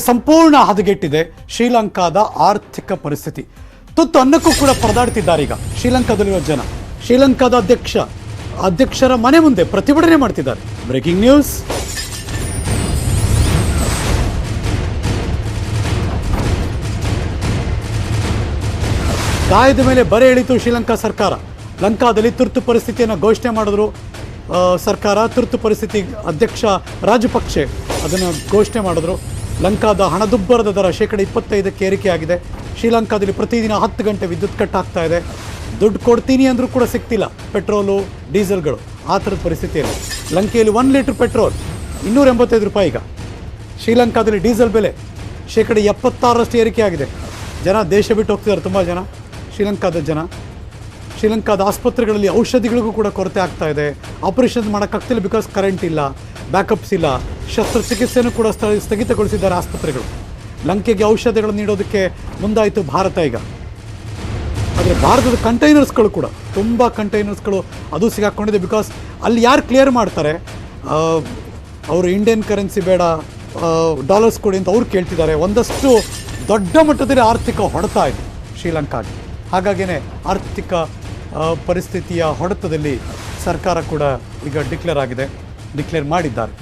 ಸಂಪೂರ್ಣ ಹದಗೆಟ್ಟಿದೆ ಶ್ರೀಲಂಕಾದ ಆರ್ಥಿಕ ಪರಿಸ್ಥಿತಿ. ತುತ್ತು ಅನ್ನಕ್ಕೂ ಕೂಡ ಪರದಾಡ್ತಿದ್ದಾರೆ ಈಗ ಶ್ರೀಲಂಕಾದಲ್ಲಿರೋ ಜನ. ಶ್ರೀಲಂಕಾದ ಅಧ್ಯಕ್ಷರ ಮನೆ ಮುಂದೆ ಪ್ರತಿಭಟನೆ ಮಾಡ್ತಿದ್ದಾರೆ. Breaking news. ಗಾಯದ ಮೇಲೆ ಬರೆ ಎಳಿತು ಶ್ರೀಲಂಕಾ ಸರ್ಕಾರ. ಲಂಕಾದಲ್ಲಿ ತುರ್ತು ಪರಿಸ್ಥಿತಿಯನ್ನು ಘೋಷಣೆ ಮಾಡಿದ್ರು ಸರ್ಕಾರ. ತುರ್ತು ಪರಿಸ್ಥಿತಿ ಅಧ್ಯಕ್ಷ ರಾಜಪಕ್ಷೆ ಅದನ್ನು ಘೋಷಣೆ ಮಾಡಿದ್ರು. ಲಂಕಾದ ಹಣದುಬ್ಬರದ ದರ 25% ಏರಿಕೆಯಾಗಿದೆ. ಶ್ರೀಲಂಕಾದಲ್ಲಿ ಪ್ರತಿದಿನ 10 ಗಂಟೆ ವಿದ್ಯುತ್ ಕಟ್ ಆಗ್ತಾ ಇದೆ. ದುಡ್ಡು ಕೊಡ್ತೀನಿ ಅಂದರೂ ಕೂಡ ಸಿಗ್ತಿಲ್ಲ ಪೆಟ್ರೋಲು ಡೀಸೆಲ್ಗಳು. ಆ ಥರದ ಪರಿಸ್ಥಿತಿಯಲ್ಲಿ ಲಂಕೆಯಲ್ಲಿ 1 ಲೀಟ್ರ್ ಪೆಟ್ರೋಲ್ 285 ರೂಪಾಯಿ. ಈಗ ಶ್ರೀಲಂಕಾದಲ್ಲಿ ಡೀಸೆಲ್ ಬೆಲೆ 76% ಏರಿಕೆಯಾಗಿದೆ. ಜನ ದೇಶ ಬಿಟ್ಟು ಹೋಗ್ತಿದ್ದಾರೆ. ತುಂಬ ಜನ ಶ್ರೀಲಂಕಾದ ಆಸ್ಪತ್ರೆಗಳಲ್ಲಿ ಔಷಧಿಗಳಿಗೂ ಕೂಡ ಕೊರತೆ ಆಗ್ತಾ ಇದೆ. ಆಪರೇಷನ್ ಮಾಡೋಕ್ಕಾಗ್ತಿಲ್ಲ ಬಿಕಾಸ್ ಕರೆಂಟ್ ಇಲ್ಲ, ಬ್ಯಾಕಪ್ಸ್ ಇಲ್ಲ. ಶಸ್ತ್ರಚಿಕಿತ್ಸೆಯನ್ನು ಕೂಡ ಸ್ಥಗಿತಗೊಳಿಸಿದ್ದಾರೆ ಆಸ್ಪತ್ರೆಗಳು. ಲಂಕೆಗೆ ಔಷಧಿಗಳನ್ನು ನೀಡೋದಕ್ಕೆ ಮುಂದಾಯಿತು ಭಾರತ ಈಗ. ಆದರೆ ಭಾರತದ ಕಂಟೈನರ್ಸ್ಗಳು ಕೂಡ ತುಂಬ ಕಂಟೈನರ್ಸ್ಗಳು ಅದು ಸಿಗಾಕೊಂಡಿದೆ. ಬಿಕಾಸ್ ಅಲ್ಲಿ ಯಾರು ಕ್ಲಿಯರ್ ಮಾಡ್ತಾರೆ, ಅವರು ಇಂಡಿಯನ್ ಕರೆನ್ಸಿ ಬೇಡ ಡಾಲರ್ಸ್ ಕೊಡಿ ಅಂತ ಅವ್ರು ಕೇಳ್ತಿದ್ದಾರೆ. ಒಂದಷ್ಟು ದೊಡ್ಡ ಮಟ್ಟದಲ್ಲಿ ಆರ್ಥಿಕ ಹೊಡೆತ ಇದೆ ಶ್ರೀಲಂಕಾಗೆ. ಹಾಗಾಗಿಯೇ ಆರ್ಥಿಕ ಪರಿಸ್ಥಿತಿಯ ಹೊಡೆತದಲ್ಲಿ ಸರ್ಕಾರ ಕೂಡ ಈಗ ಡಿಕ್ಲೇರ್ ಮಾಡಿದ್ದಾರೆ.